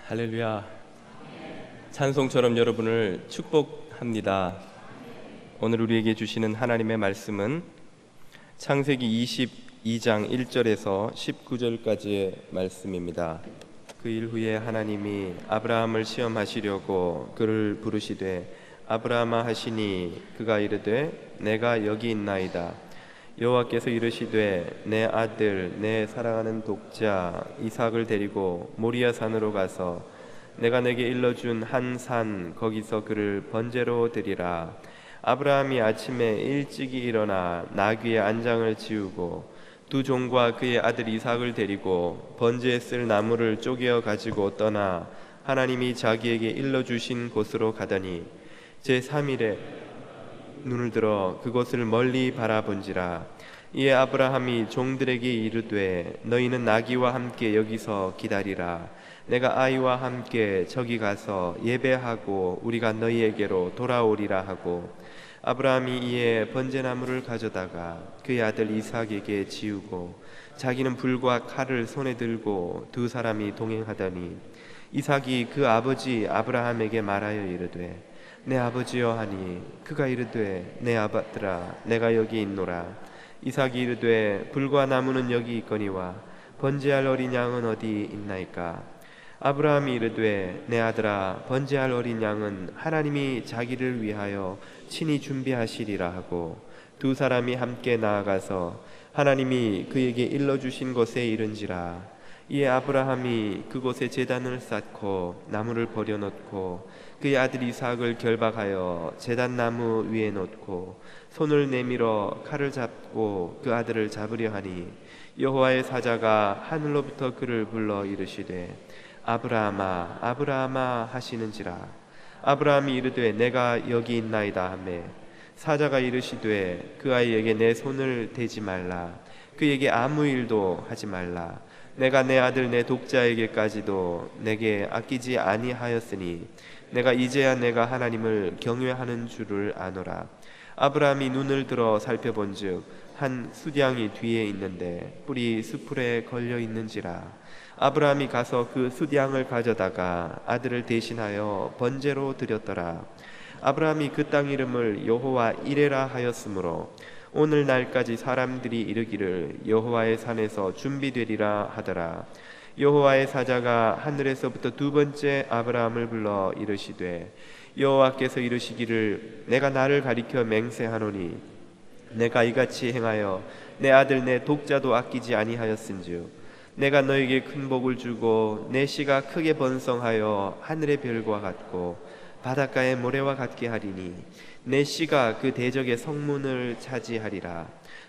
할렐루야. 찬송처럼 여러분을 축복합니다. 오늘 우리에게 주시는 하나님의 말씀은 창세기 22장 1절에서 19절까지의 말씀입니다. 그 일 후에 하나님이 아브라함을 시험하시려고 그를 부르시되 아브라함아 하시니 그가 이르되 내가 여기 있나이다. 여호와께서 이르시되 내 아들 내 사랑하는 독자 이삭을 데리고 모리아 산으로 가서 내가 내게 일러준 한 산 거기서 그를 번제로 드리라. 아브라함이 아침에 일찍이 일어나 나귀의 안장을 지우고 두 종과 그의 아들 이삭을 데리고 번제에 쓸 나무를 쪼개어 가지고 떠나 하나님이 자기에게 일러주신 곳으로 가더니 제3일에 눈을 들어 그곳을 멀리 바라본지라. 이에 아브라함이 종들에게 이르되 너희는 나귀와 함께 여기서 기다리라. 내가 아이와 함께 저기 가서 예배하고 우리가 너희에게로 돌아오리라 하고 아브라함이 이에 번제나무를 가져다가 그의 아들 이삭에게 지우고 자기는 불과 칼을 손에 들고 두 사람이 동행하더니 이삭이 그 아버지 아브라함에게 말하여 이르되 내 아버지여 하니 그가 이르되 내 아들아 내가 여기 있노라. 이삭이 이르되 불과 나무는 여기 있거니와 번제할 어린 양은 어디 있나이까. 아브라함이 이르되 내 아들아 번제할 어린 양은 하나님이 자기를 위하여 친히 준비하시리라 하고 두 사람이 함께 나아가서 하나님이 그에게 일러주신 곳에 이른지라. 이에 아브라함이 그곳에 제단을 쌓고 나무를 버려놓고 그의 아들 이삭을 결박하여 제단 나무 위에 놓고 손을 내밀어 칼을 잡고 그 아들을 잡으려 하니 여호와의 사자가 하늘로부터 그를 불러 이르시되 아브라함아 아브라함아 하시는지라. 아브라함이 이르되 내가 여기 있나이다 하매 사자가 이르시되 그 아이에게 내 손을 대지 말라. 그에게 아무 일도 하지 말라. 내가 내 아들 내 독자에게까지도 내게 아끼지 아니하였으니 내가 이제야 내가 하나님을 경외하는 줄을 아노라. 아브라함이 눈을 들어 살펴본즉 한 숫양이 뒤에 있는데 뿔이 수풀에 걸려 있는지라. 아브라함이 가서 그 숫양을 가져다가 아들을 대신하여 번제로 드렸더라. 아브라함이 그 땅 이름을 여호와 이레라 하였으므로 오늘날까지 사람들이 이르기를 여호와의 산에서 준비되리라 하더라. 여호와의 사자가 하늘에서부터 두 번째 아브라함을 불러 이르시되 여호와께서 이르시기를 내가 나를 가리켜 맹세하노니 내가 이같이 행하여 내 아들 내 독자도 아끼지 아니하였은즉 내가 너에게 큰 복을 주고 내 씨가 크게 번성하여 하늘의 별과 같고 바닷가의 모래와 같게 하리니 내 씨가 그 대적의 성문을 차지하리라.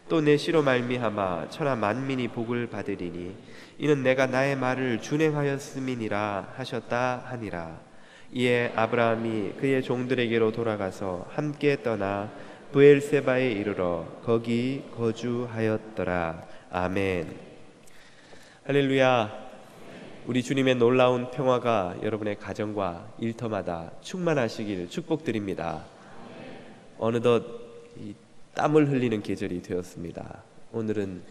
또 내 씨로 말미암아 천하 만민이 복을 받으리니 이는 내가 나의 말을 준행하였음이니라 하셨다 하니라. 이에 아브라함이 그의 종들에게로 돌아가서 함께 떠나 브엘세바에 이르러 거기 거주하였더라. 아멘. 할렐루야. 우리 주님의 놀라운 평화가 여러분의 가정과 일터마다 충만하시길 축복드립니다. 어느덧 이 땀을 흘리는 계절이 되었습니다. 오늘은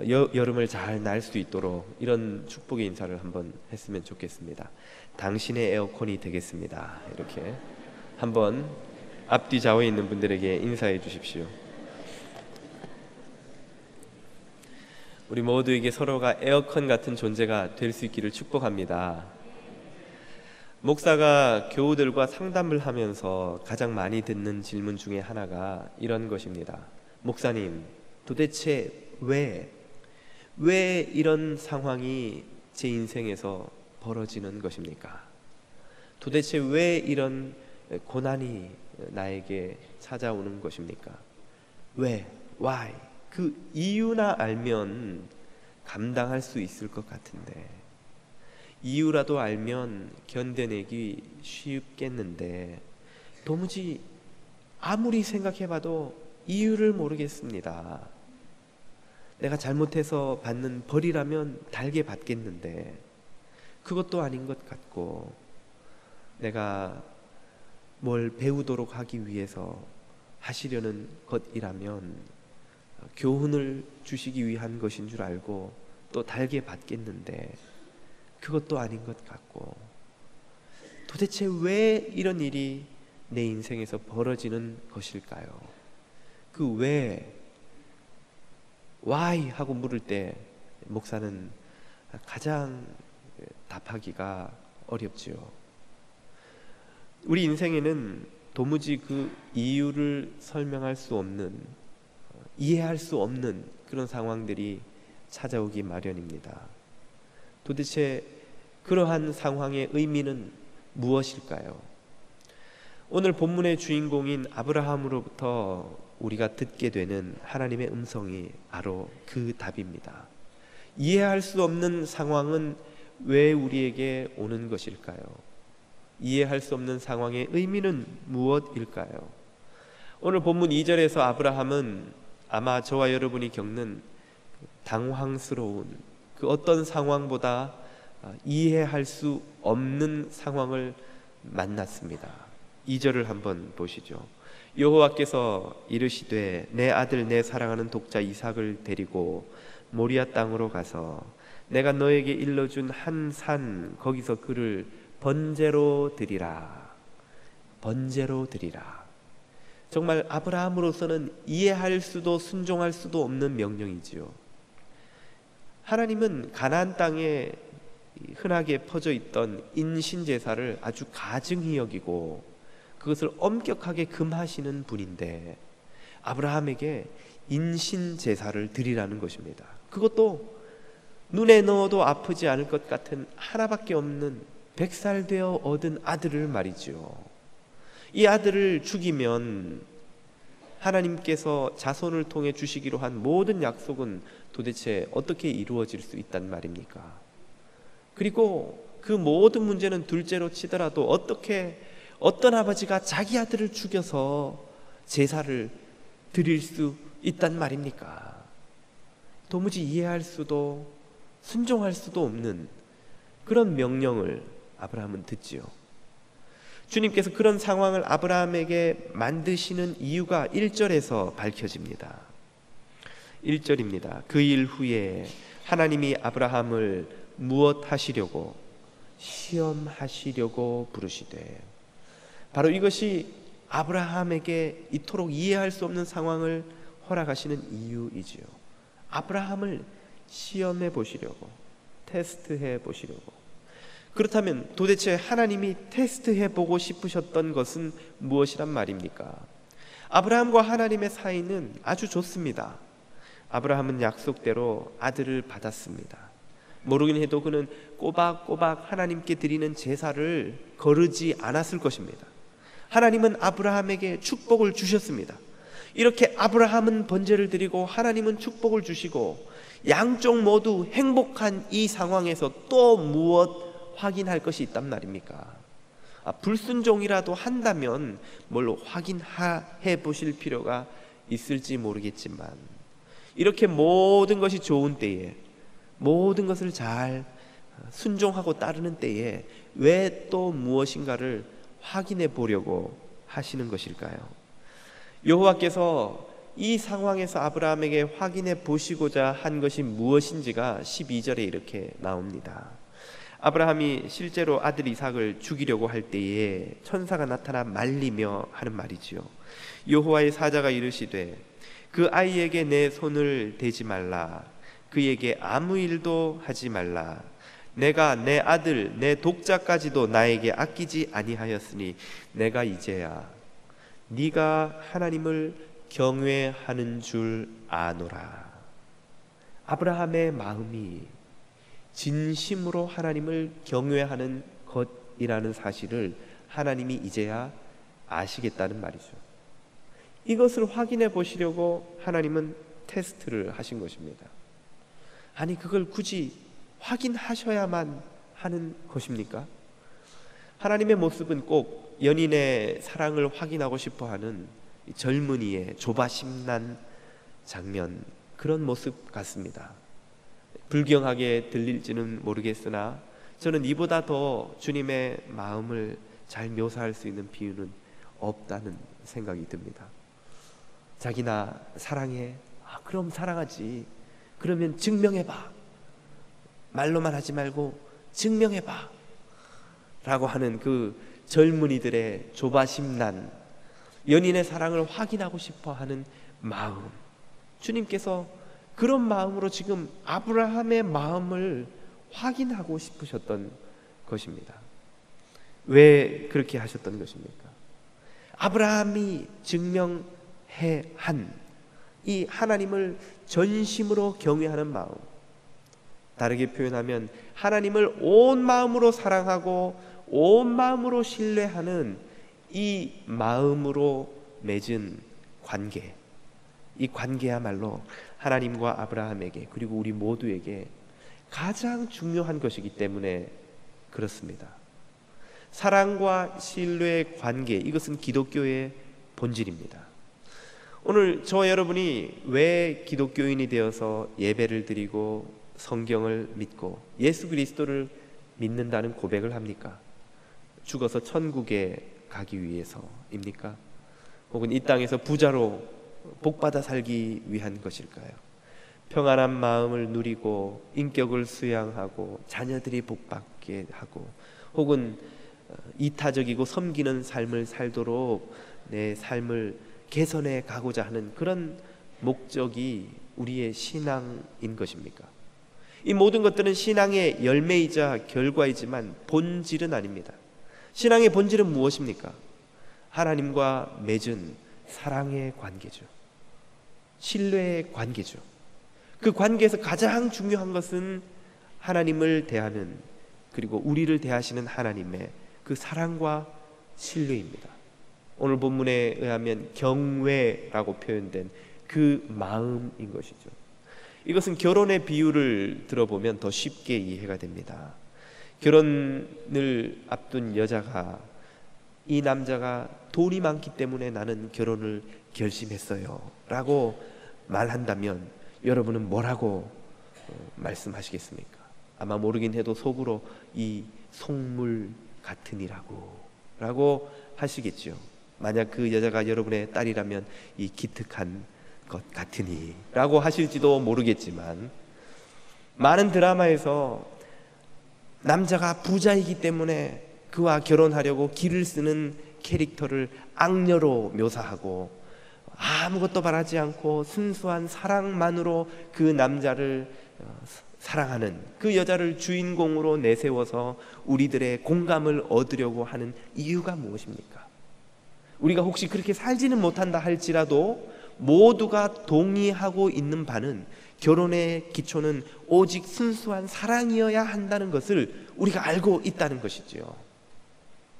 여름을 잘 날 수 있도록 이런 축복의 인사를 한번 했으면 좋겠습니다. 당신의 에어컨이 되겠습니다. 이렇게 한번 앞뒤 좌우에 있는 분들에게 인사해 주십시오. 우리 모두에게 서로가 에어컨 같은 존재가 될 수 있기를 축복합니다. 목사가 교우들과 상담을 하면서 가장 많이 듣는 질문 중에 하나가 이런 것입니다. 목사님, 도대체 왜 이런 상황이 제 인생에서 벌어지는 것입니까? 도대체 왜 이런 고난이 나에게 찾아오는 것입니까? 왜? Why? 그 이유나 알면 감당할 수 있을 것 같은데, 이유라도 알면 견뎌내기 쉽겠는데 도무지 아무리 생각해봐도 이유를 모르겠습니다. 내가 잘못해서 받는 벌이라면 달게 받겠는데 그것도 아닌 것 같고, 내가 뭘 배우도록 하기 위해서 하시려는 것이라면 교훈을 주시기 위한 것인 줄 알고 또 달게 받겠는데 그것도 아닌 것 같고, 도대체 왜 이런 일이 내 인생에서 벌어지는 것일까요? 그 왜, why 하고 물을 때 목사는 가장 답하기가 어렵지요. 우리 인생에는 도무지 그 이유를 설명할 수 없는, 이해할 수 없는 그런 상황들이 찾아오기 마련입니다. 도대체 그러한 상황의 의미는 무엇일까요? 오늘 본문의 주인공인 아브라함으로부터 우리가 듣게 되는 하나님의 음성이 바로 그 답입니다. 이해할 수 없는 상황은 왜 우리에게 오는 것일까요? 이해할 수 없는 상황의 의미는 무엇일까요? 오늘 본문 2절에서 아브라함은 아마 저와 여러분이 겪는 당황스러운 그 어떤 상황보다 이해할 수 없는 상황을 만났습니다. 2절을 한번 보시죠. 여호와께서 이르시되 내 아들 내 사랑하는 독자 이삭을 데리고 모리아 땅으로 가서 내가 너에게 일러준 한 산 거기서 그를 번제로 드리라. 번제로 드리라. 정말 아브라함으로서는 이해할 수도 순종할 수도 없는 명령이지요. 하나님은 가나안 땅에 흔하게 퍼져 있던 인신제사를 아주 가증히 여기고 그것을 엄격하게 금하시는 분인데 아브라함에게 인신제사를 드리라는 것입니다. 그것도 눈에 넣어도 아프지 않을 것 같은 하나밖에 없는 100살 되어 얻은 아들을 말이죠. 이 아들을 죽이면 하나님께서 자손을 통해 주시기로 한 모든 약속은 도대체 어떻게 이루어질 수 있단 말입니까? 그리고 그 모든 문제는 둘째로 치더라도 어떻게 어떤 아버지가 자기 아들을 죽여서 제사를 드릴 수 있단 말입니까? 도무지 이해할 수도 순종할 수도 없는 그런 명령을 아브라함은 듣지요. 주님께서 그런 상황을 아브라함에게 만드시는 이유가 1절에서 밝혀집니다. 1절입니다. 그 일 후에 하나님이 아브라함을 무엇 하시려고? 시험하시려고 부르시되, 바로 이것이 아브라함에게 이토록 이해할 수 없는 상황을 허락하시는 이유이지요. 아브라함을 시험해 보시려고, 테스트해 보시려고. 그렇다면 도대체 하나님이 테스트해 보고 싶으셨던 것은 무엇이란 말입니까? 아브라함과 하나님의 사이는 아주 좋습니다. 아브라함은 약속대로 아들을 받았습니다. 모르긴 해도 그는 꼬박꼬박 하나님께 드리는 제사를 거르지 않았을 것입니다. 하나님은 아브라함에게 축복을 주셨습니다. 이렇게 아브라함은 번제를 드리고 하나님은 축복을 주시고 양쪽 모두 행복한 이 상황에서 또 무엇 확인할 것이 있단 말입니까? 불순종이라도 한다면 뭘로 확인해 보실 필요가 있을지 모르겠지만, 이렇게 모든 것이 좋은 때에, 모든 것을 잘 순종하고 따르는 때에 왜 또 무엇인가를 확인해 보려고 하시는 것일까요? 여호와께서 이 상황에서 아브라함에게 확인해 보시고자 한 것이 무엇인지가 12절에 이렇게 나옵니다. 아브라함이 실제로 아들 이삭을 죽이려고 할 때에 천사가 나타나 말리며 하는 말이지요. 여호와의 사자가 이르시되 그 아이에게 내 손을 대지 말라. 그에게 아무 일도 하지 말라. 내가 내 아들 내 독자까지도 나에게 아끼지 아니하였으니 내가 이제야 네가 하나님을 경외하는 줄 아노라. 아브라함의 마음이 진심으로 하나님을 경외하는 것이라는 사실을 하나님이 이제야 아시겠다는 말이죠. 이것을 확인해 보시려고 하나님은 테스트를 하신 것입니다. 아니, 그걸 굳이 확인하셔야만 하는 것입니까? 하나님의 모습은 꼭 연인의 사랑을 확인하고 싶어하는 젊은이의 조바심난 장면, 그런 모습 같습니다. 불경하게 들릴지는 모르겠으나 저는 이보다 더 주님의 마음을 잘 묘사할 수 있는 비유는 없다는 생각이 듭니다. 자기 나 사랑해? 그럼 사랑하지. 그러면 증명해봐. 말로만 하지 말고 증명해봐 라고 하는 그 젊은이들의 조바심난 연인의 사랑을 확인하고 싶어 하는 마음, 주님께서 그런 마음으로 지금 아브라함의 마음을 확인하고 싶으셨던 것입니다. 왜 그렇게 하셨던 것입니까? 아브라함이 증명해 한 이 하나님을 전심으로 경외하는 마음, 다르게 표현하면 하나님을 온 마음으로 사랑하고 온 마음으로 신뢰하는 이 마음으로 맺은 관계, 이 관계야말로 하나님과 아브라함에게 그리고 우리 모두에게 가장 중요한 것이기 때문에 그렇습니다. 사랑과 신뢰의 관계, 이것은 기독교의 본질입니다. 오늘 저와 여러분이 왜 기독교인이 되어서 예배를 드리고 성경을 믿고 예수 그리스도를 믿는다는 고백을 합니까? 죽어서 천국에 가기 위해서입니까? 혹은 이 땅에서 부자로 복받아 살기 위한 것일까요? 평안한 마음을 누리고 인격을 수양하고 자녀들이 복받게 하고 혹은 이타적이고 섬기는 삶을 살도록 내 삶을 개선해 가고자 하는 그런 목적이 우리의 신앙인 것입니까? 이 모든 것들은 신앙의 열매이자 결과이지만 본질은 아닙니다. 신앙의 본질은 무엇입니까? 하나님과 맺은 사랑의 관계죠. 신뢰의 관계죠. 그 관계에서 가장 중요한 것은 하나님을 대하는, 그리고 우리를 대하시는 하나님의 그 사랑과 신뢰입니다. 오늘 본문에 의하면 경외라고 표현된 그 마음인 것이죠. 이것은 결혼의 비유를 들어보면 더 쉽게 이해가 됩니다. 결혼을 앞둔 여자가 이 남자가 돈이 많기 때문에 나는 결혼을 결심했어요 라고 말한다면 여러분은 뭐라고 말씀하시겠습니까? 아마 모르긴 해도 속으로 이 속물 같으니라고 하시겠죠. 만약 그 여자가 여러분의 딸이라면 이 기특한 것 같으니 라고 하실지도 모르겠지만, 많은 드라마에서 남자가 부자이기 때문에 그와 결혼하려고 기를 쓰는 캐릭터를 악녀로 묘사하고 아무것도 바라지 않고 순수한 사랑만으로 그 남자를 사랑하는 그 여자를 주인공으로 내세워서 우리들의 공감을 얻으려고 하는 이유가 무엇입니까? 우리가 혹시 그렇게 살지는 못한다 할지라도 모두가 동의하고 있는 바는 결혼의 기초는 오직 순수한 사랑이어야 한다는 것을 우리가 알고 있다는 것이지요.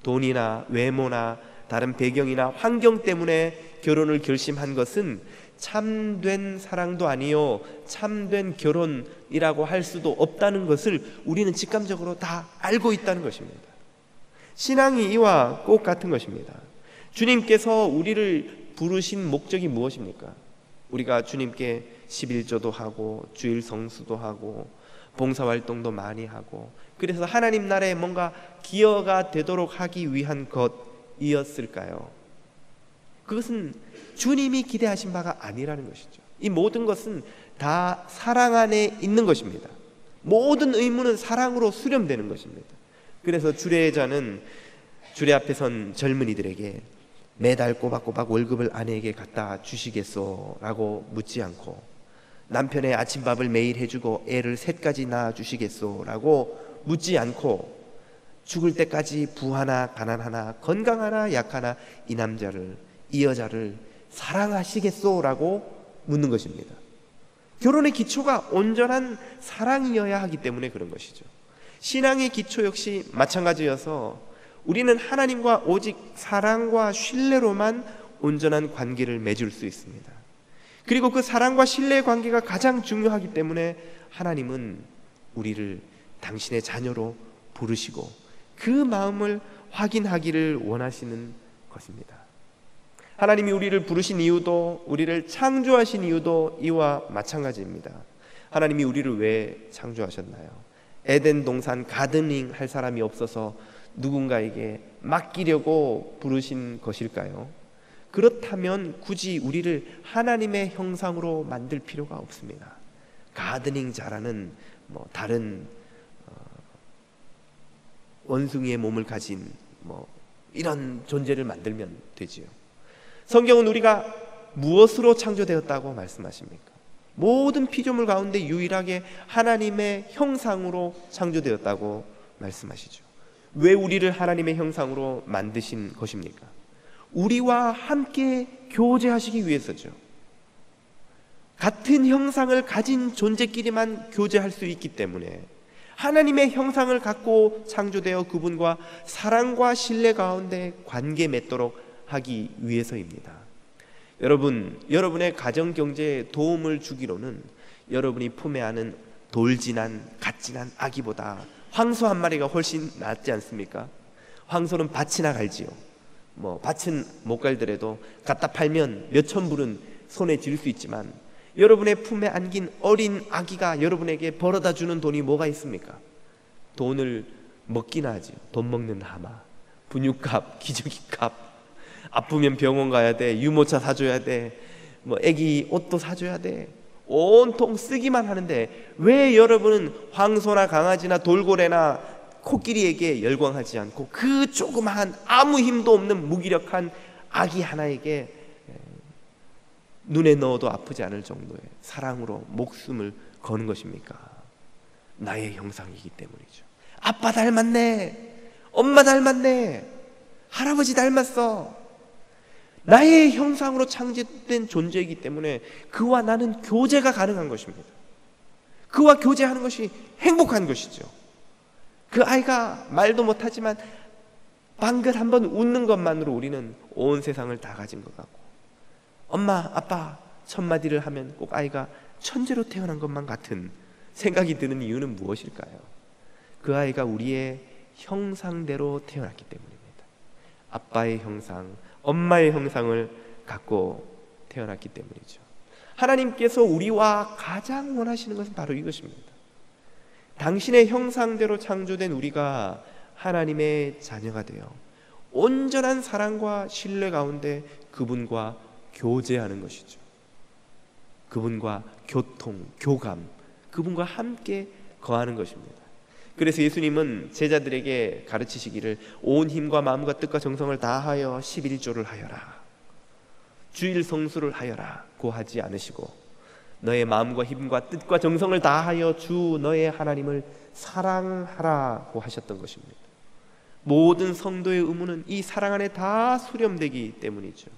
돈이나 외모나 다른 배경이나 환경 때문에 결혼을 결심한 것은 참된 사랑도 아니요 참된 결혼이라고 할 수도 없다는 것을 우리는 직감적으로 다 알고 있다는 것입니다. 신앙이 이와 꼭 같은 것입니다. 주님께서 우리를 부르신 목적이 무엇입니까? 우리가 주님께 11조도 하고 주일 성수도 하고 봉사활동도 많이 하고 그래서 하나님 나라에 뭔가 기여가 되도록 하기 위한 것이었을까요? 그것은 주님이 기대하신 바가 아니라는 것이죠. 이 모든 것은 다 사랑 안에 있는 것입니다. 모든 의무는 사랑으로 수렴되는 것입니다. 그래서 주례자는 주례 앞에 선 젊은이들에게 매달 꼬박꼬박 월급을 아내에게 갖다 주시겠소? 라고 묻지 않고, 남편의 아침밥을 매일 해주고 애를 셋까지 낳아 주시겠소? 라고 묻지 않고, 죽을 때까지 부하나 가난하나 건강하나 약하나 이 남자를, 이 여자를 사랑하시겠소? 라고 묻는 것입니다. 결혼의 기초가 온전한 사랑이어야 하기 때문에 그런 것이죠. 신앙의 기초 역시 마찬가지여서 우리는 하나님과 오직 사랑과 신뢰로만 온전한 관계를 맺을 수 있습니다. 그리고 그 사랑과 신뢰의 관계가 가장 중요하기 때문에 하나님은 우리를 당신의 자녀로 부르시고 그 마음을 확인하기를 원하시는 것입니다. 하나님이 우리를 부르신 이유도, 우리를 창조하신 이유도 이와 마찬가지입니다. 하나님이 우리를 왜 창조하셨나요? 에덴 동산 가드닝 할 사람이 없어서 누군가에게 맡기려고 부르신 것일까요? 그렇다면 굳이 우리를 하나님의 형상으로 만들 필요가 없습니다. 가드닝 잘하는 다른 원숭이의 몸을 가진 이런 존재를 만들면 되지요. 성경은 우리가 무엇으로 창조되었다고 말씀하십니까? 모든 피조물 가운데 유일하게 하나님의 형상으로 창조되었다고 말씀하시죠. 왜 우리를 하나님의 형상으로 만드신 것입니까? 우리와 함께 교제하시기 위해서죠. 같은 형상을 가진 존재끼리만 교제할 수 있기 때문에 하나님의 형상을 갖고 창조되어 그분과 사랑과 신뢰 가운데 관계 맺도록 하기 위해서입니다. 여러분, 여러분의 가정 경제에 도움을 주기로는 여러분이 품에 안은 돌진한 갓진한 아기보다 황소 한 마리가 훨씬 낫지 않습니까? 황소는 밭이나 갈지요. 밭은 못 갈더라도 갖다 팔면 몇천 불은 손에 쥘 수 있지만 여러분의 품에 안긴 어린 아기가 여러분에게 벌어다 주는 돈이 뭐가 있습니까? 돈을 먹기나 하지요. 돈 먹는 하마, 분유값, 기저귀값, 아프면 병원 가야 돼, 유모차 사줘야 돼, 애기 옷도 사줘야 돼. 온통 쓰기만 하는데 왜 여러분은 황소나 강아지나 돌고래나 코끼리에게 열광하지 않고 그 조그마한 아무 힘도 없는 무기력한 아기 하나에게 눈에 넣어도 아프지 않을 정도의 사랑으로 목숨을 거는 것입니까? 나의 형상이기 때문이죠. 아빠 닮았네, 엄마 닮았네, 할아버지 닮았어. 나의 형상으로 창조된 존재이기 때문에 그와 나는 교제가 가능한 것입니다. 그와 교제하는 것이 행복한 것이죠. 그 아이가 말도 못하지만 방긋 한번 웃는 것만으로 우리는 온 세상을 다 가진 것 같고, 엄마, 아빠 첫 마디를 하면 꼭 아이가 천재로 태어난 것만 같은 생각이 드는 이유는 무엇일까요? 그 아이가 우리의 형상대로 태어났기 때문입니다. 아빠의 형상, 엄마의 형상을 갖고 태어났기 때문이죠. 하나님께서 우리와 가장 원하시는 것은 바로 이것입니다. 당신의 형상대로 창조된 우리가 하나님의 자녀가 되어 온전한 사랑과 신뢰 가운데 그분과 교제하는 것이죠. 그분과 교통, 교감, 그분과 함께 거하는 것입니다. 그래서 예수님은 제자들에게 가르치시기를 온 힘과 마음과 뜻과 정성을 다하여 11조를 하여라, 주일 성수를 하여라 고 하지 않으시고 너의 마음과 힘과 뜻과 정성을 다하여 주 너의 하나님을 사랑하라고 하셨던 것입니다. 모든 성도의 의무는 이 사랑 안에 다 수렴되기 때문이죠.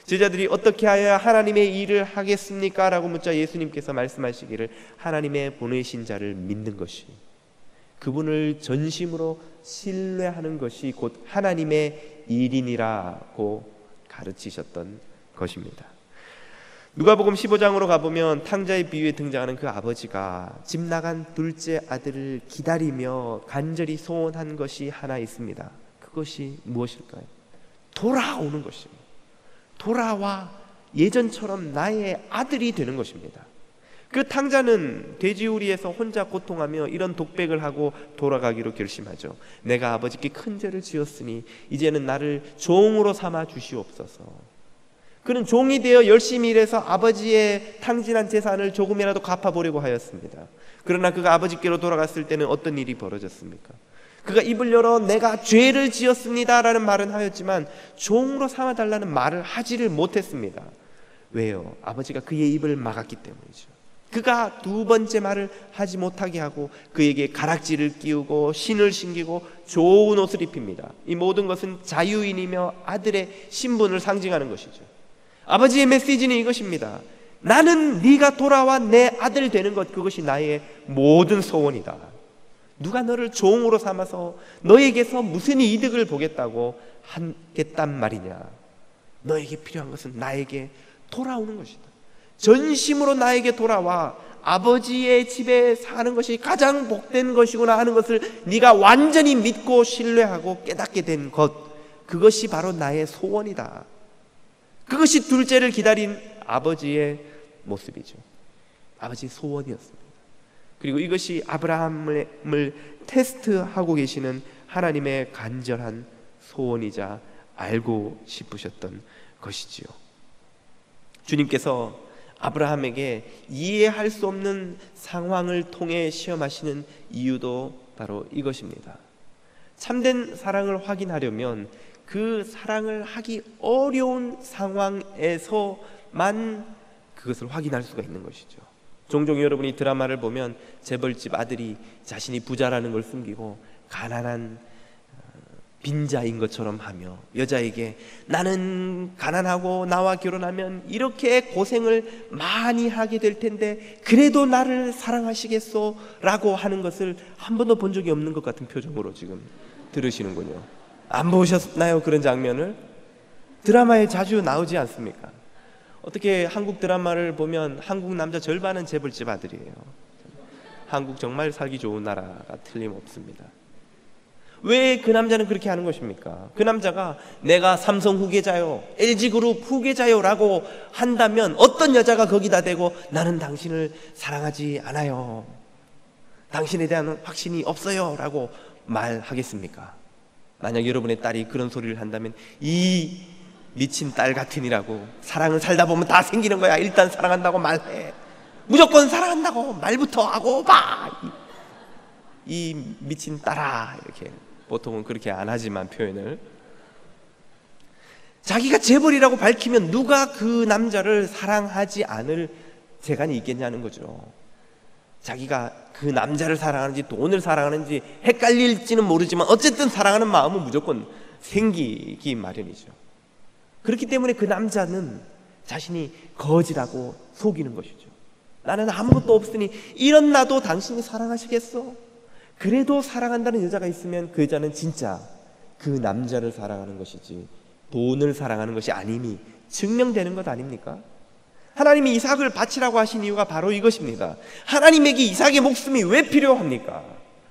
제자들이 어떻게 하여야 하나님의 일을 하겠습니까? 라고 묻자 예수님께서 말씀하시기를 하나님의 보내신 자를 믿는 것이, 그분을 전심으로 신뢰하는 것이 곧 하나님의 일이니라고 가르치셨던 것입니다. 누가복음 15장으로 가보면 탕자의 비유에 등장하는 그 아버지가 집 나간 둘째 아들을 기다리며 간절히 소원한 것이 하나 있습니다. 그것이 무엇일까요? 돌아오는 것입니다. 돌아와 예전처럼 나의 아들이 되는 것입니다. 그 탕자는 돼지우리에서 혼자 고통하며 이런 독백을 하고 돌아가기로 결심하죠. 내가 아버지께 큰 죄를 지었으니 이제는 나를 종으로 삼아 주시옵소서. 그는 종이 되어 열심히 일해서 아버지의 탕진한 재산을 조금이라도 갚아보려고 하였습니다. 그러나 그가 아버지께로 돌아갔을 때는 어떤 일이 벌어졌습니까? 그가 입을 열어 내가 죄를 지었습니다 라는 말은 하였지만 종으로 삼아달라는 말을 하지를 못했습니다. 왜요? 아버지가 그의 입을 막았기 때문이죠. 그가 두 번째 말을 하지 못하게 하고 그에게 가락지를 끼우고 신을 신기고 좋은 옷을 입힙니다. 이 모든 것은 자유인이며 아들의 신분을 상징하는 것이죠. 아버지의 메시지는 이것입니다. 나는 네가 돌아와 내 아들 되는 것, 그것이 나의 모든 소원이다. 누가 너를 종으로 삼아서 너에게서 무슨 이득을 보겠다고 하겠단 말이냐. 너에게 필요한 것은 나에게 돌아오는 것이다. 전심으로 나에게 돌아와 아버지의 집에 사는 것이 가장 복된 것이구나 하는 것을 네가 완전히 믿고 신뢰하고 깨닫게 된 것, 그것이 바로 나의 소원이다. 그것이 둘째를 기다린 아버지의 모습이죠. 아버지의 소원이었습니다. 그리고 이것이 아브라함을 테스트하고 계시는 하나님의 간절한 소원이자 알고 싶으셨던 것이지요. 주님께서 아브라함에게 이해할 수 없는 상황을 통해 시험하시는 이유도 바로 이것입니다. 참된 사랑을 확인하려면 그 사랑을 하기 어려운 상황에서만 그것을 확인할 수가 있는 것이죠. 종종 여러분이 드라마를 보면 재벌집 아들이 자신이 부자라는 걸 숨기고 가난한 빈자인 것처럼 하며 여자에게 나는 가난하고 나와 결혼하면 이렇게 고생을 많이 하게 될 텐데 그래도 나를 사랑하시겠소? 라고 하는 것을 한 번도 본 적이 없는 것 같은 표정으로 지금 들으시는군요. 안 보셨나요? 그런 장면을? 드라마에 자주 나오지 않습니까? 어떻게 한국 드라마를 보면 한국 남자 절반은 재벌집 아들이에요. 한국 정말 살기 좋은 나라가 틀림없습니다. 왜 그 남자는 그렇게 하는 것입니까? 그 남자가 내가 삼성 후계자요, LG그룹 후계자요 라고 한다면 어떤 여자가 거기다 대고 나는 당신을 사랑하지 않아요, 당신에 대한 확신이 없어요 라고 말하겠습니까? 만약 여러분의 딸이 그런 소리를 한다면 이 미친 딸 같으니라고, 사랑을 살다 보면 다 생기는 거야, 일단 사랑한다고 말해, 무조건 사랑한다고 말부터 하고 봐, 이 미친 딸아, 이렇게 보통은 그렇게 안 하지만 표현을, 자기가 재벌이라고 밝히면 누가 그 남자를 사랑하지 않을 재간이 있겠냐는 거죠. 자기가 그 남자를 사랑하는지 돈을 사랑하는지 헷갈릴지는 모르지만 어쨌든 사랑하는 마음은 무조건 생기기 마련이죠. 그렇기 때문에 그 남자는 자신이 거지라고 속이는 것이죠. 나는 아무것도 없으니 이런 나도 당신이 사랑하시겠어? 그래도 사랑한다는 여자가 있으면 그 여자는 진짜 그 남자를 사랑하는 것이지 돈을 사랑하는 것이 아님이 증명되는 것 아닙니까? 하나님이 이삭을 바치라고 하신 이유가 바로 이것입니다. 하나님에게 이삭의 목숨이 왜 필요합니까?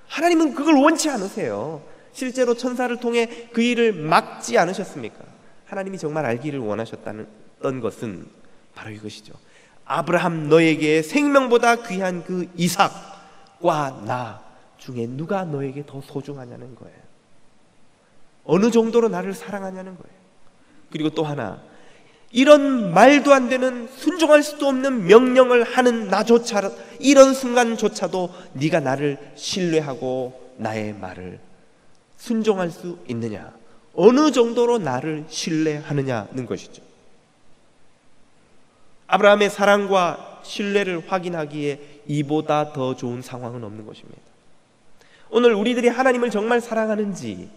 하나님은 그걸 원치 않으세요. 실제로 천사를 통해 그 일을 막지 않으셨습니까? 하나님이 정말 알기를 원하셨던 것은 바로 이것이죠. 아브라함 너에게 생명보다 귀한 그 이삭과 나 중에 누가 너에게 더 소중하냐는 거예요. 어느 정도로 나를 사랑하냐는 거예요. 그리고 또 하나, 이런 말도 안 되는 순종할 수도 없는 명령을 하는 나조차, 이런 순간조차도 네가 나를 신뢰하고 나의 말을 순종할 수 있느냐, 어느 정도로 나를 신뢰하느냐는 것이죠. 아브라함의 사랑과 신뢰를 확인하기에 이보다 더 좋은 상황은 없는 것입니다. 오늘 우리들이 하나님을 정말 사랑하는지,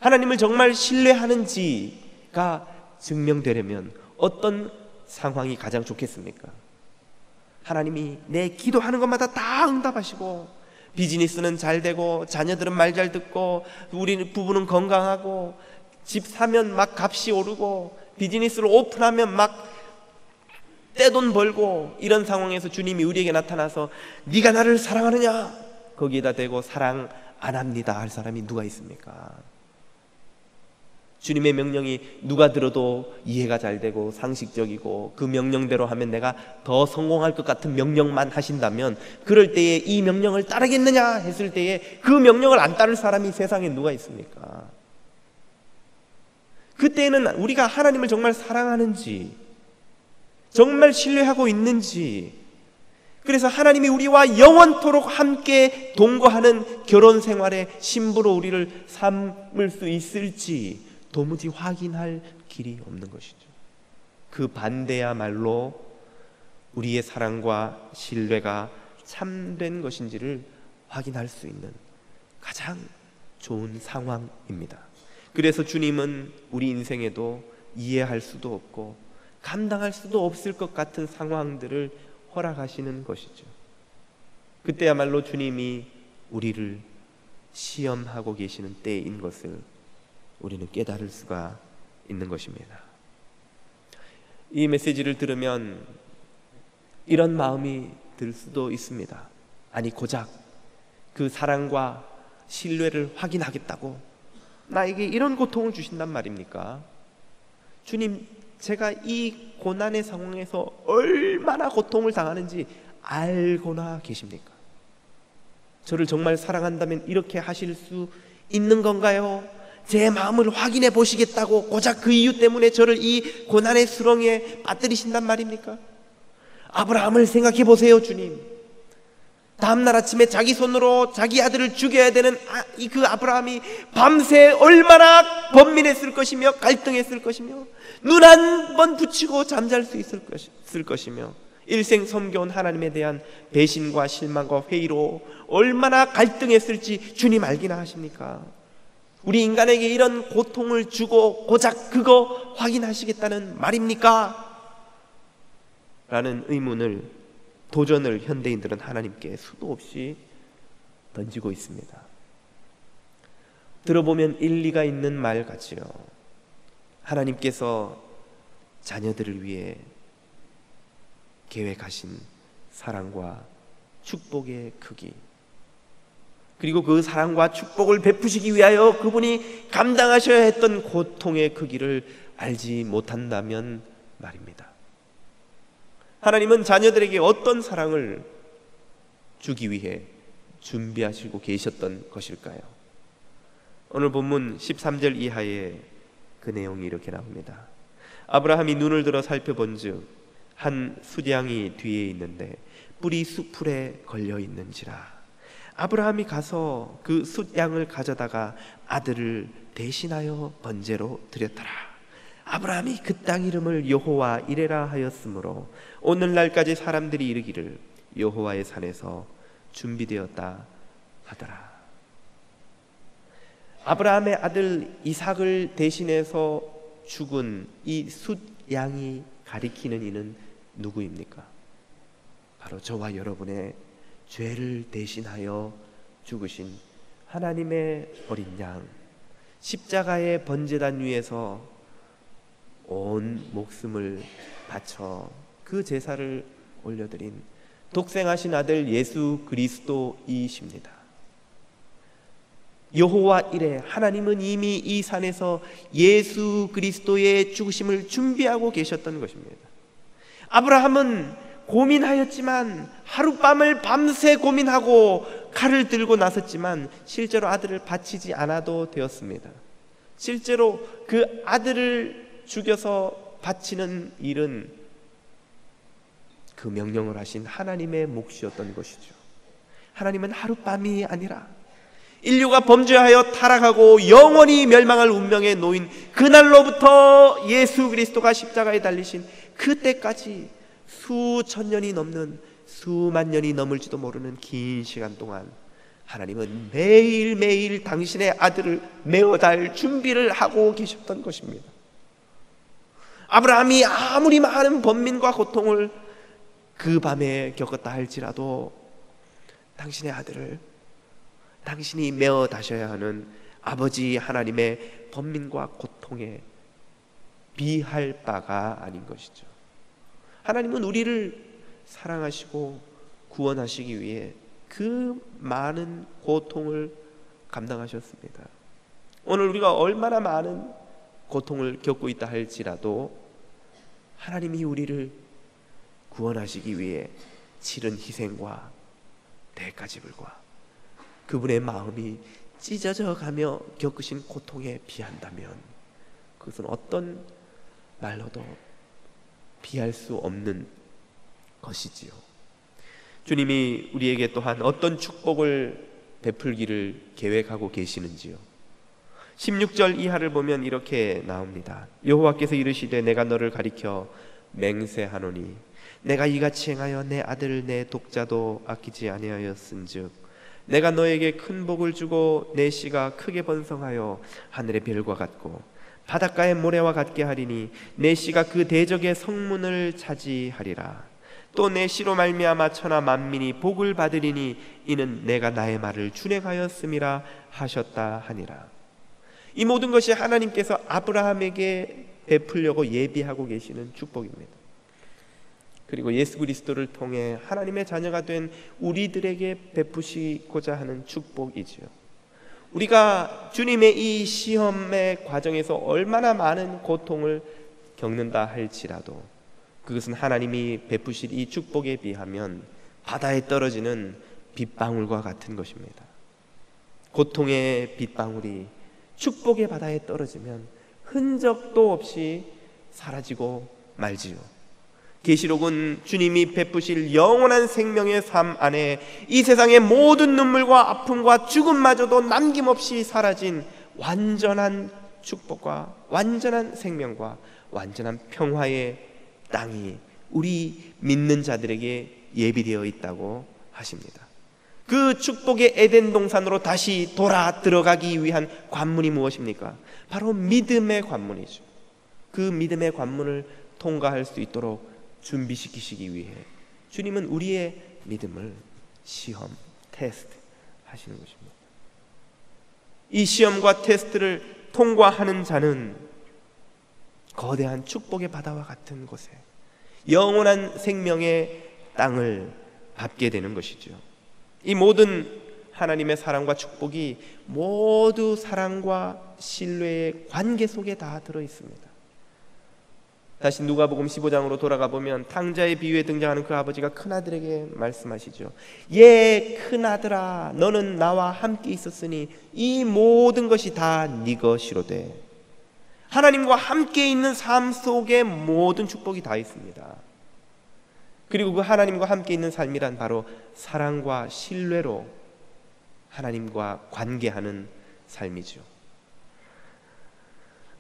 하나님을 정말 신뢰하는지가 증명되려면 어떤 상황이 가장 좋겠습니까? 하나님이 내 기도하는 것마다 다 응답하시고, 비즈니스는 잘 되고, 자녀들은 말 잘 듣고, 우리 부부는 건강하고, 집 사면 막 값이 오르고, 비즈니스를 오픈하면 막 떼돈 벌고, 이런 상황에서 주님이 우리에게 나타나서 네가 나를 사랑하느냐? 거기에다 대고 사랑 안 합니다 할 사람이 누가 있습니까? 주님의 명령이 누가 들어도 이해가 잘 되고 상식적이고 그 명령대로 하면 내가 더 성공할 것 같은 명령만 하신다면, 그럴 때에 이 명령을 따르겠느냐 했을 때에 그 명령을 안 따를 사람이 세상에 누가 있습니까? 그때는 우리가 하나님을 정말 사랑하는지, 정말 신뢰하고 있는지, 그래서 하나님이 우리와 영원토록 함께 동거하는 결혼 생활의 신부로 우리를 삼을 수 있을지 도무지 확인할 길이 없는 것이죠. 그 반대야말로 우리의 사랑과 신뢰가 참된 것인지를 확인할 수 있는 가장 좋은 상황입니다. 그래서 주님은 우리 인생에도 이해할 수도 없고 감당할 수도 없을 것 같은 상황들을 허락하시는 것이죠. 그때야말로 주님이 우리를 시험하고 계시는 때인 것을 우리는 깨달을 수가 있는 것입니다. 이 메시지를 들으면 이런 마음이 들 수도 있습니다. 아니, 고작 그 사랑과 신뢰를 확인하겠다고 나에게 이런 고통을 주신단 말입니까? 주님, 제가 이 고난의 상황에서 얼마나 고통을 당하는지 알고나 계십니까? 저를 정말 사랑한다면 이렇게 하실 수 있는 건가요? 제 마음을 확인해 보시겠다고 고작 그 이유 때문에 저를 이 고난의 수렁에 빠뜨리신단 말입니까? 아브라함을 생각해 보세요. 주님, 다음날 아침에 자기 손으로 자기 아들을 죽여야 되는 그 아브라함이 밤새 얼마나 번민했을 것이며 갈등했을 것이며 눈 한 번 붙이고 잠잘 수 있을 것이며 일생 섬겨온 하나님에 대한 배신과 실망과 회의로 얼마나 갈등했을지 주님 알기나 하십니까? 우리 인간에게 이런 고통을 주고 고작 그거 확인하시겠다는 말입니까? 라는 의문을, 도전을 현대인들은 하나님께 수도 없이 던지고 있습니다. 들어보면 일리가 있는 말 같지요. 하나님께서 자녀들을 위해 계획하신 사랑과 축복의 크기, 그리고 그 사랑과 축복을 베푸시기 위하여 그분이 감당하셔야 했던 고통의 크기를 알지 못한다면 말입니다. 하나님은 자녀들에게 어떤 사랑을 주기 위해 준비하시고 계셨던 것일까요? 오늘 본문 13절 이하에 그 내용이 이렇게 나옵니다. 아브라함이 눈을 들어 살펴본즉 한 숫양이 뒤에 있는데 뿔이 수풀에 걸려 있는지라. 아브라함이 가서 그 숫양을 가져다가 아들을 대신하여 번제로 드렸더라. 아브라함이 그 땅 이름을 여호와 이레라 하였으므로 오늘날까지 사람들이 이르기를 여호와의 산에서 준비되었다 하더라. 아브라함의 아들 이삭을 대신해서 죽은 이 숫양이 가리키는 이는 누구입니까? 바로 저와 여러분의 죄를 대신하여 죽으신 하나님의 어린 양, 십자가의 번제단 위에서 온 목숨을 바쳐 그 제사를 올려드린 독생하신 아들 예수 그리스도이십니다. 여호와 이레, 하나님은 이미 이 산에서 예수 그리스도의 죽으심을 준비하고 계셨던 것입니다. 아브라함은 고민하였지만, 하룻밤을 밤새 고민하고 칼을 들고 나섰지만 실제로 아들을 바치지 않아도 되었습니다. 실제로 그 아들을 죽여서 바치는 일은 그 명령을 하신 하나님의 몫이었던 것이죠. 하나님은 하룻밤이 아니라 인류가 범죄하여 타락하고 영원히 멸망할 운명에 놓인 그날로부터 예수 그리스도가 십자가에 달리신 그때까지 수천 년이 넘는, 수만 년이 넘을지도 모르는 긴 시간 동안 하나님은 매일매일 당신의 아들을 메어달 준비를 하고 계셨던 것입니다. 아브라함이 아무리 많은 번민과 고통을 그 밤에 겪었다 할지라도 당신의 아들을 당신이 메어 다셔야 하는 아버지 하나님의 번민과 고통에 비할 바가 아닌 것이죠. 하나님은 우리를 사랑하시고 구원하시기 위해 그 많은 고통을 감당하셨습니다. 오늘 우리가 얼마나 많은 고통을 겪고 있다 할지라도 하나님이 우리를 구원하시기 위해 치른 희생과 대가지불과 그분의 마음이 찢어져 가며 겪으신 고통에 비한다면 그것은 어떤 말로도 비할 수 없는 것이지요. 주님이 우리에게 또한 어떤 축복을 베풀기를 계획하고 계시는지요. 16절 이하를 보면 이렇게 나옵니다. 여호와께서 이르시되 내가 너를 가리켜 맹세하노니 내가 이같이 행하여 내 아들 내 독자도 아끼지 아니하였은즉 내가 너에게 큰 복을 주고 내 씨가 크게 번성하여 하늘의 별과 같고 바닷가의 모래와 같게 하리니 내 씨가 그 대적의 성문을 차지하리라. 또 내 씨로 말미암아 천하 만민이 복을 받으리니 이는 내가 나의 말을 준행하였음이라 하셨다 하니라. 이 모든 것이 하나님께서 아브라함에게 베풀려고 예비하고 계시는 축복입니다. 그리고 예수 그리스도를 통해 하나님의 자녀가 된 우리들에게 베푸시고자 하는 축복이지요. 우리가 주님의 이 시험의 과정에서 얼마나 많은 고통을 겪는다 할지라도 그것은 하나님이 베푸실 이 축복에 비하면 바다에 떨어지는 빗방울과 같은 것입니다. 고통의 빗방울이 축복의 바다에 떨어지면 흔적도 없이 사라지고 말지요. 계시록은 주님이 베푸실 영원한 생명의 삶 안에 이 세상의 모든 눈물과 아픔과 죽음마저도 남김없이 사라진 완전한 축복과 완전한 생명과 완전한 평화의 땅이 우리 믿는 자들에게 예비되어 있다고 하십니다. 그 축복의 에덴 동산으로 다시 돌아 들어가기 위한 관문이 무엇입니까? 바로 믿음의 관문이죠. 그 믿음의 관문을 통과할 수 있도록 준비시키시기 위해 주님은 우리의 믿음을 시험, 테스트 하시는 것입니다. 이 시험과 테스트를 통과하는 자는 거대한 축복의 바다와 같은 곳에 영원한 생명의 땅을 밟게 되는 것이죠. 이 모든 하나님의 사랑과 축복이 모두 사랑과 신뢰의 관계 속에 다 들어있습니다. 다시 누가복음 15장으로 돌아가 보면 탕자의 비유에 등장하는 그 아버지가 큰아들에게 말씀하시죠. 예, 큰아들아, 너는 나와 함께 있었으니 이 모든 것이 다 네 것이로되. 하나님과 함께 있는 삶 속에 모든 축복이 다 있습니다. 그리고 그 하나님과 함께 있는 삶이란 바로 사랑과 신뢰로 하나님과 관계하는 삶이죠.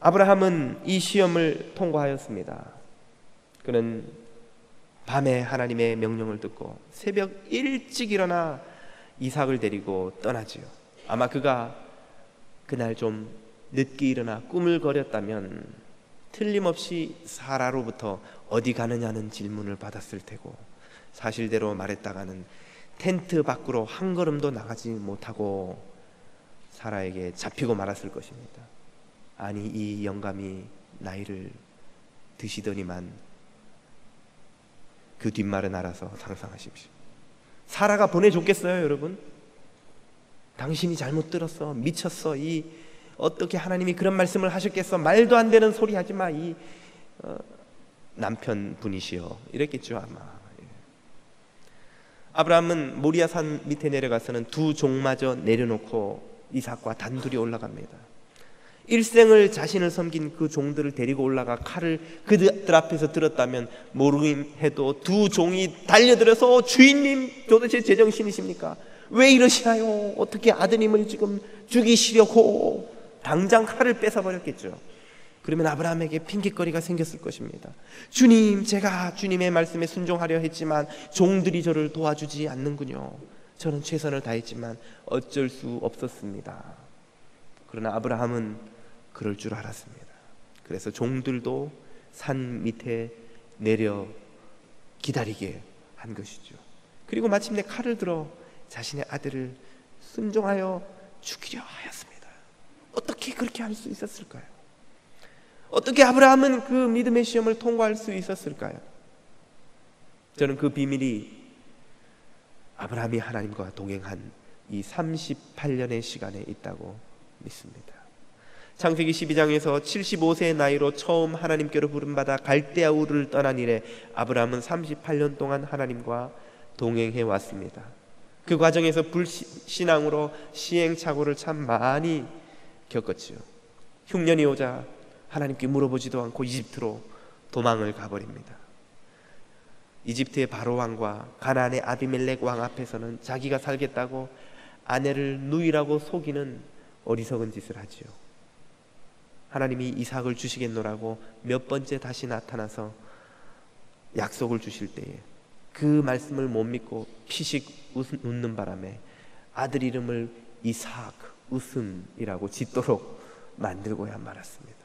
아브라함은 이 시험을 통과하였습니다. 그는 밤에 하나님의 명령을 듣고 새벽 일찍 일어나 이삭을 데리고 떠나지요. 아마 그가 그날 좀 늦게 일어나 꿈을 거렸다면 틀림없이 사라로부터 어디 가느냐는 질문을 받았을 테고, 사실대로 말했다가는 텐트 밖으로 한 걸음도 나가지 못하고 사라에게 잡히고 말았을 것입니다. 아니, 이 영감이 나이를 드시더니만 그 뒷말은 알아서 상상하십시오. 사라가 보내줬겠어요, 여러분? 당신이 잘못 들었어, 미쳤어, 어떻게 하나님이 그런 말씀을 하셨겠어, 말도 안 되는 소리 하지 마, 남편분이시여, 이랬겠죠 아마. 아브라함은 모리아산 밑에 내려가서는 두 종마저 내려놓고 이삭과 단둘이 올라갑니다. 일생을 자신을 섬긴 그 종들을 데리고 올라가 칼을 그들 앞에서 들었다면 모르긴 해도 두 종이 달려들어서 주인님, 도대체 제정신이십니까? 왜 이러시나요? 어떻게 아드님을 지금 죽이시려고? 당장 칼을 뺏어버렸겠죠. 그러면 아브라함에게 핑계거리가 생겼을 것입니다. 주님, 제가 주님의 말씀에 순종하려 했지만 종들이 저를 도와주지 않는군요. 저는 최선을 다했지만 어쩔 수 없었습니다. 그러나 아브라함은 그럴 줄 알았습니다. 그래서 종들도 산 밑에 내려 기다리게 한 것이죠. 그리고 마침내 칼을 들어 자신의 아들을 순종하여 죽이려 하였습니다. 어떻게 그렇게 할 수 있었을까요? 어떻게 아브라함은 그 믿음의 시험을 통과할 수 있었을까요? 저는 그 비밀이 아브라함이 하나님과 동행한 이 38년의 시간에 있다고 믿습니다. 창세기 12장에서 75세의 나이로 처음 하나님께로 부름받아 갈대아 우르를 떠난 이래 아브라함은 38년 동안 하나님과 동행해 왔습니다. 그 과정에서 불신앙으로 시행착오를 참 많이 겪었지요. 흉년이 오자 하나님께 물어보지도 않고 이집트로 도망을 가버립니다. 이집트의 바로 왕과 가나안의 아비멜렉 왕 앞에서는 자기가 살겠다고 아내를 누이라고 속이는 어리석은 짓을 하지요. 하나님이 이삭을 주시겠노라고 몇 번째 다시 나타나서 약속을 주실 때에 그 말씀을 못 믿고 피식 웃는 바람에 아들 이름을 이삭, 웃음이라고 짓도록 만들고야 말았습니다.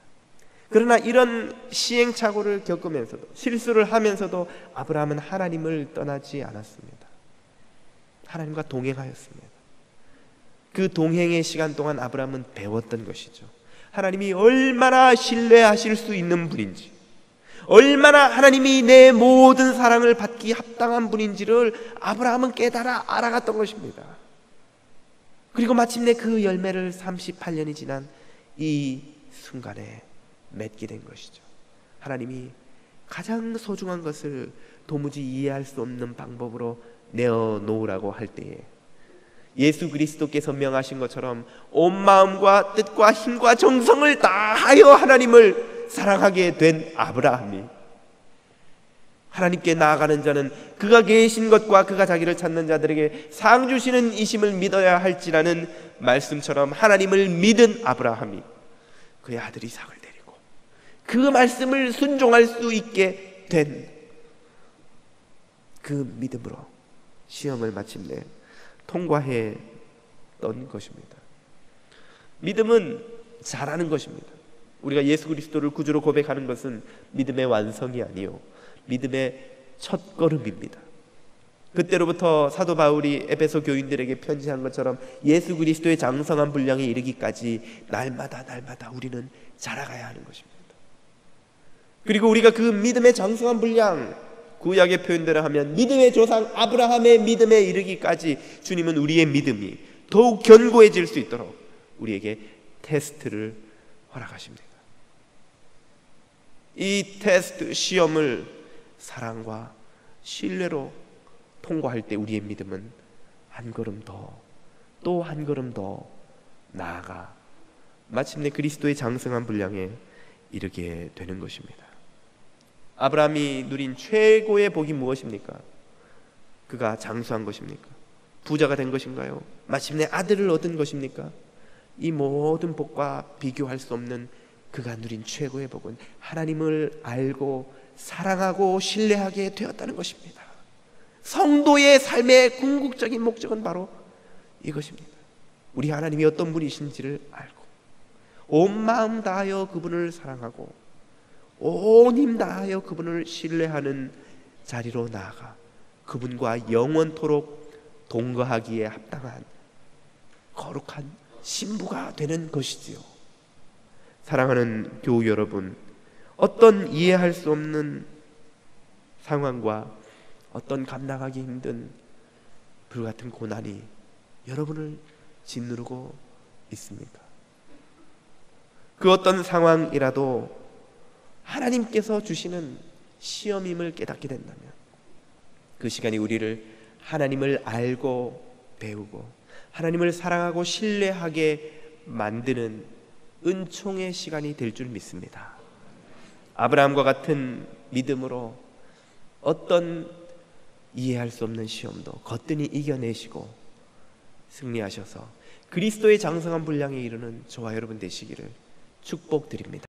그러나 이런 시행착오를 겪으면서도, 실수를 하면서도 아브라함은 하나님을 떠나지 않았습니다. 하나님과 동행하였습니다. 그 동행의 시간 동안 아브라함은 배웠던 것이죠. 하나님이 얼마나 신뢰하실 수 있는 분인지, 얼마나 하나님이 내 모든 사랑을 받기 합당한 분인지를 아브라함은 깨달아 알아갔던 것입니다. 그리고 마침내 그 열매를 38년이 지난 이 순간에 맺게 된 것이죠. 하나님이 가장 소중한 것을 도무지 이해할 수 없는 방법으로 내어놓으라고 할 때에 예수 그리스도께서 명하신 것처럼 온 마음과 뜻과 힘과 정성을 다하여 하나님을 사랑하게 된 아브라함이 하나님께 나아가는 자는 그가 계신 것과 그가 자기를 찾는 자들에게 상 주시는 이심을 믿어야 할지라는 말씀처럼 하나님을 믿은 아브라함이 그의 아들 이삭을 데리고 그 말씀을 순종할 수 있게 된 그 믿음으로 시험을 마침내 통과했던 것입니다. 믿음은 잘하는 것입니다. 우리가 예수 그리스도를 구주로 고백하는 것은 믿음의 완성이 아니요 믿음의 첫걸음입니다. 그때로부터 사도 바울이 에베소 교인들에게 편지한 것처럼 예수 그리스도의 장성한 분량에 이르기까지 날마다 우리는 자라가야 하는 것입니다. 그리고 우리가 그 믿음의 장성한 분량, 구약의 표현대로 하면 믿음의 조상 아브라함의 믿음에 이르기까지 주님은 우리의 믿음이 더욱 견고해질 수 있도록 우리에게 테스트를 허락하십니다. 이 테스트 시험을 사랑과 신뢰로 통과할 때 우리의 믿음은 한 걸음 더, 또 한 걸음 더 나아가 마침내 그리스도의 장성한 분량에 이르게 되는 것입니다. 아브라함이 누린 최고의 복이 무엇입니까? 그가 장수한 것입니까? 부자가 된 것인가요? 마침내 아들을 얻은 것입니까? 이 모든 복과 비교할 수 없는 그가 누린 최고의 복은 하나님을 알고 사랑하고 신뢰하게 되었다는 것입니다. 성도의 삶의 궁극적인 목적은 바로 이것입니다. 우리 하나님이 어떤 분이신지를 알고 온 마음 다하여 그분을 사랑하고 온 힘 다하여 그분을 신뢰하는 자리로 나아가 그분과 영원토록 동거하기에 합당한 거룩한 신부가 되는 것이지요. 사랑하는 교우 여러분, 어떤 이해할 수 없는 상황과 어떤 감당하기 힘든 불같은 고난이 여러분을 짓누르고 있습니까? 그 어떤 상황이라도 하나님께서 주시는 시험임을 깨닫게 된다면 그 시간이 우리를 하나님을 알고 배우고 하나님을 사랑하고 신뢰하게 만드는 은총의 시간이 될 줄 믿습니다. 아브라함과 같은 믿음으로 어떤 이해할 수 없는 시험도 거뜬히 이겨내시고 승리하셔서 그리스도의 장성한 분량에 이르는 저와 여러분 되시기를 축복드립니다.